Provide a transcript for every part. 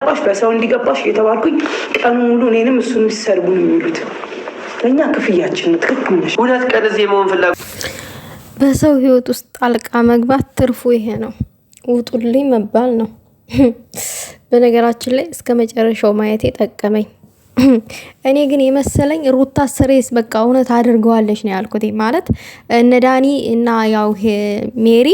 ባሽ በሰው እንዲገባሽ የተባልኩኝ ቀኑ ሙሉ እኔንም እሱን ሲሰርቡ ነው የሚሉት። ለኛ ክፍያችን ነው። ትክክል ነሽ። ሁለት ቀን እዚህ መሆን ፍላጎት በሰው ህይወት ውስጥ ጣልቃ መግባት ትርፉ ይሄ ነው። ውጡልኝ መባል ነው። በነገራችን ላይ እስከ መጨረሻው ማየት የጠቀመኝ እኔ ግን የመሰለኝ ሩታ ስሬስ በቃ እውነት አድርገዋለች ነው ያልኩት። ማለት እነ ዳኒ እና ያው ሜሪ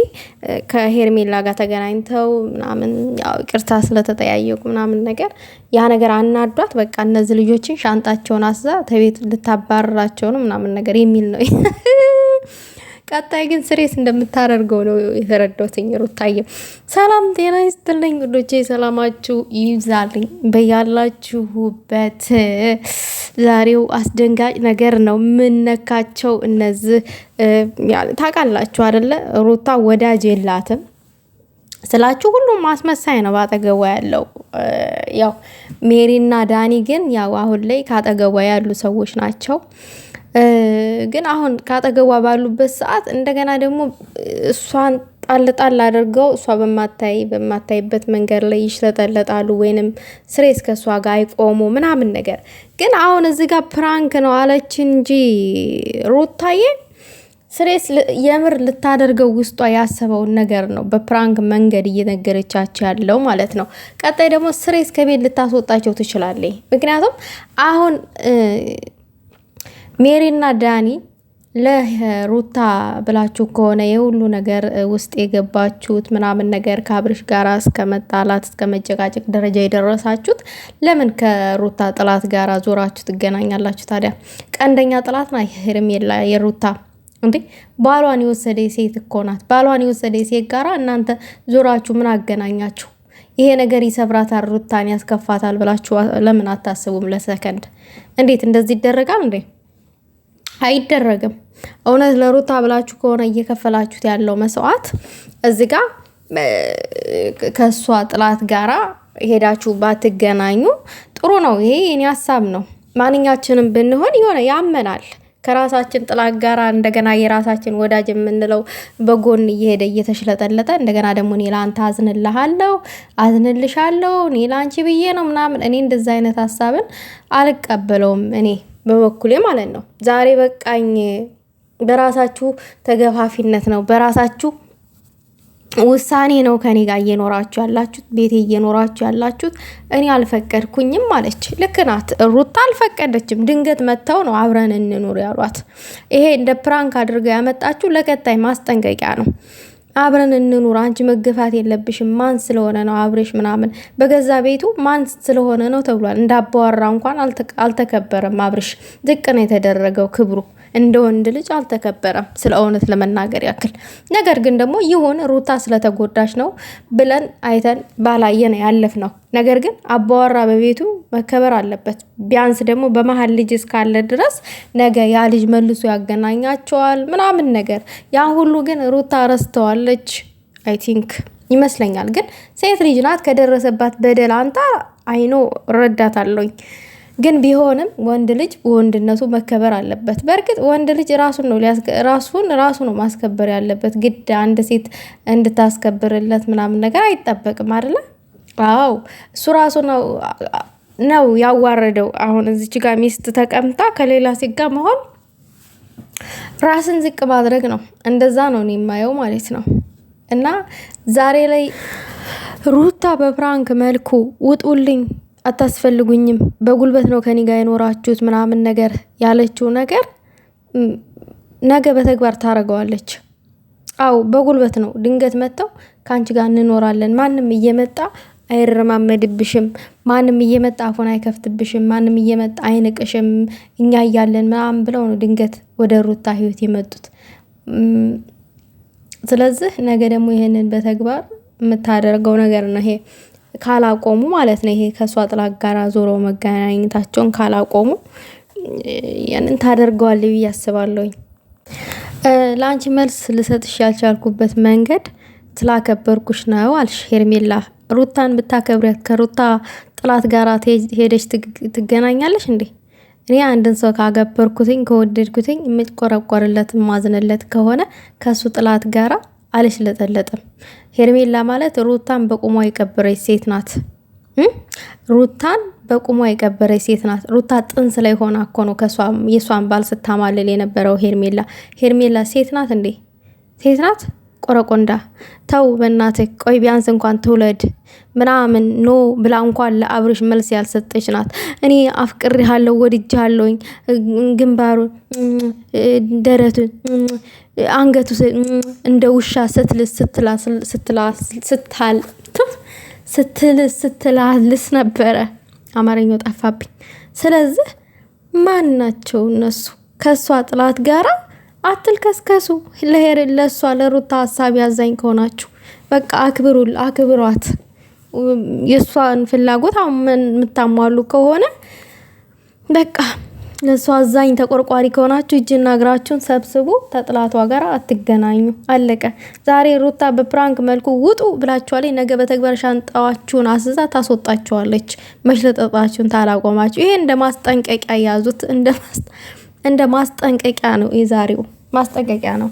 ከሄርሜላ ጋር ተገናኝተው ምናምን ያው ይቅርታ ስለተጠያየቁ ምናምን ነገር ያ ነገር አናዷት በቃ እነዚህ ልጆችን ሻንጣቸውን አስዛ ተቤት ልታባረራቸው ነው ምናምን ነገር የሚል ነው። ቀጣይ ግን ስሬስ እንደምታደርገው ነው የተረዳሁትኝ። ሩታዬ ሰላም ጤና ይስጥልኝ ውዶቼ፣ ሰላማችሁ ይብዛልኝ በያላችሁበት። ዛሬው አስደንጋጭ ነገር ነው። ምን ነካቸው እነዚህ? ታውቃላችሁ አይደለ? ሩታ ወዳጅ የላትም ስላችሁ ሁሉም ማስመሳይ ነው ባጠገቧ ያለው። ያው ሜሪና ዳኒ ግን ያው አሁን ላይ ካጠገቧ ያሉ ሰዎች ናቸው። ግን አሁን ካጠገቧ ባሉበት ሰዓት እንደገና ደግሞ እሷን ጣል አድርገው እሷ በማታይበት መንገድ ላይ ይሽለጠለጣሉ፣ ወይንም ስሬስ ከእሷ ጋር አይቆሙ ምናምን ነገር። ግን አሁን እዚህ ጋር ፕራንክ ነው አለች እንጂ ሩታዬ ስሬስ የምር ልታደርገው ውስጧ ያሰበውን ነገር ነው በፕራንክ መንገድ እየነገረቻቸው ያለው ማለት ነው። ቀጣይ ደግሞ ስሬስ ከቤት ልታስወጣቸው ትችላለች። ምክንያቱም አሁን ሜሪና ዳኒ ለሩታ ብላችሁ ከሆነ የሁሉ ነገር ውስጥ የገባችሁት ምናምን ነገር ከአብርሽ ጋር እስከ መጣላት እስከ መጨቃጨቅ ደረጃ የደረሳችሁት ለምን ከሩታ ጥላት ጋር ዞራችሁ ትገናኛላችሁ? ታዲያ ቀንደኛ ጥላት ና ሄርሜላ የሩታ እንዴ ባሏን የወሰደ ሴት እኮ ናት። ባሏን የወሰደ ሴት ጋራ እናንተ ዞራችሁ ምን አገናኛችሁ? ይሄ ነገር ይሰብራታል፣ ሩታን ያስከፋታል ብላችሁ ለምን አታስቡም ለሰከንድ? እንዴት እንደዚህ ይደረጋል እንዴ? አይደረግም። እውነት ለሩታ ብላችሁ ከሆነ እየከፈላችሁት ያለው መስዋዕት እዚህ ጋር ከሷ ጥላት ጋራ ሄዳችሁ ባትገናኙ ጥሩ ነው። ይሄ የኔ ሀሳብ ነው። ማንኛችንም ብንሆን የሆነ ያመናል። ከራሳችን ጥላት ጋራ እንደገና የራሳችን ወዳጅ የምንለው በጎን እየሄደ እየተሽለጠለጠ እንደገና ደግሞ እኔ ላንተ አዝንልሻለሁ እኔ ላንቺ ብዬ ነው ምናምን። እኔ እንደዛ አይነት ሀሳብን አልቀበለውም እኔ በበኩሌ ማለት ነው። ዛሬ በቃኝ በራሳችሁ ተገፋፊነት ነው በራሳችሁ ውሳኔ ነው ከኔ ጋር እየኖራችሁ ያላችሁት፣ ቤቴ እየኖራችሁ ያላችሁት። እኔ አልፈቀድኩኝም ማለች። ልክ ናት ሩታ አልፈቀደችም። ድንገት መጥተው ነው አብረን እንኑር ያሏት። ይሄ እንደ ፕራንክ አድርገው ያመጣችሁ ለቀጣይ ማስጠንቀቂያ ነው። አብረን እንኑር፣ አንቺ መገፋት የለብሽም። ማን ስለሆነ ነው አብሬሽ ምናምን በገዛ ቤቱ ማን ስለሆነ ነው ተብሏል። እንዳባወራ እንኳን አልተከበረም። አብሬሽ ዝቅ ነው የተደረገው ክብሩ። እንደ ወንድ ልጅ አልተከበረም፣ ስለ እውነት ለመናገር ያክል። ነገር ግን ደግሞ ይሁን ሩታ ስለተጎዳች ነው ብለን አይተን ባላየን ያለፍ ነው። ነገር ግን አባወራ በቤቱ መከበር አለበት። ቢያንስ ደግሞ በመሀል ልጅ እስካለ ድረስ ነገ ያ ልጅ መልሶ ያገናኛቸዋል ምናምን ነገር። ያ ሁሉ ግን ሩታ ረስተዋለች አይ ቲንክ ይመስለኛል። ግን ሴት ልጅ ናት፣ ከደረሰባት በደል አንታ አይኖ ረዳታለሁኝ። ግን ቢሆንም ወንድ ልጅ ወንድነቱ መከበር አለበት። በእርግጥ ወንድ ልጅ ራሱ ነው ማስከበር ያለበት። ግድ አንድ ሴት እንድታስከብርለት ምናምን ነገር አይጠበቅም አይደለ? አዎ እሱ ራሱ ነው ያዋረደው። አሁን እዚች ጋር ሚስት ተቀምጣ ከሌላ ሴት ጋር መሆን ራስን ዝቅ ማድረግ ነው። እንደዛ ነው እኔ የማየው ማለት ነው። እና ዛሬ ላይ ሩታ በፕራንክ መልኩ ውጡልኝ አታስፈልጉኝም በጉልበት ነው ከኔ ጋር የኖራችሁት ምናምን ነገር ያለችው ነገር ነገ በተግባር ታረገዋለች። አው በጉልበት ነው። ድንገት መጥተው ካንቺ ጋር እንኖራለን፣ ማንም እየመጣ አይረማመድብሽም፣ ማንም እየመጣ አፉን አይከፍትብሽም፣ ማንም እየመጣ አይንቅሽም፣ እኛ እያለን ምናምን ብለው ነው ድንገት ወደ ሩታ ህይወት የመጡት። ስለዚህ ነገ ደግሞ ይሄንን በተግባር የምታደርገው ነገር ነው። ይሄ ካላቆሙ ማለት ነው። ይሄ ከሷ ጥላት ጋር ዞሮ መገናኘታቸውን ካላቆሙ ያንን ታደርገዋለች ብዬ አስባለሁኝ። ለአንቺ መልስ ልሰጥሽ ያልቻልኩበት መንገድ ስላከበርኩሽ ነው አልሽ ሄርሜላ። ሩታን ብታከብሪያት ከሩታ ጥላት ጋር ሄደሽ ትገናኛለሽ እንዴ? እኔ አንድን ሰው ካገበርኩትኝ ከወደድኩትኝ የምትቆረቆርለት ማዝነለት ከሆነ ከሱ ጥላት ጋራ አልሽለጠለጥም። ሄርሜላ ማለት ሩታን በቁሟ የቀበረች ሴት ናት። ሩታን በቁሟ የቀበረች ሴት ናት። ሩታ ጥንስ ላይ ሆና እኮ ነው የሷን ባል ስታማልል የነበረው ሄርሜላ ሴት ናት እንዴ? ሴት ናት? ቆረቆንዳ ተው በእናትህ። ቆይ ቢያንስ እንኳን ትውለድ ምናምን ኖ ብላ እንኳን ለአብርሽ መልስ ያልሰጠች ናት። እኔ አፍቅሬሃለሁ ወድጄሃለሁኝ፣ ግንባሩ፣ ደረቱ፣ አንገቱ እንደ ውሻ ስትላልስ ነበረ። አማርኛው ጠፋብኝ። ስለዚህ ማን ናቸው እነሱ? ከሷ ጥላት ጋራ አትልከስከሱ። ለእሷ ለሩታ ሀሳብ ያዛኝ ከሆናችሁ በቃ አክብሯት። የእሷን ፍላጎት የምታሟሉ ከሆነ በቃ ለእሷ አዛኝ ተቆርቋሪ ከሆናችሁ እጅና እግራችሁን ሰብስቡ። ተጥላቷ ጋር አትገናኙ። አለቀ። ዛሬ ሩታ በፕራንክ መልኩ ውጡ ብላችኋለች። ነገ በተግባር ሻንጣዋችሁን አስዛ ታስወጣችኋለች። መሽለጠጣችሁን ታላቆማችሁ። ይሄ እንደ ማስጠንቀቂያ ያዙት። እንደ ማስጠንቀቂያ ነው። የዛሬው ማስጠንቀቂያ ነው።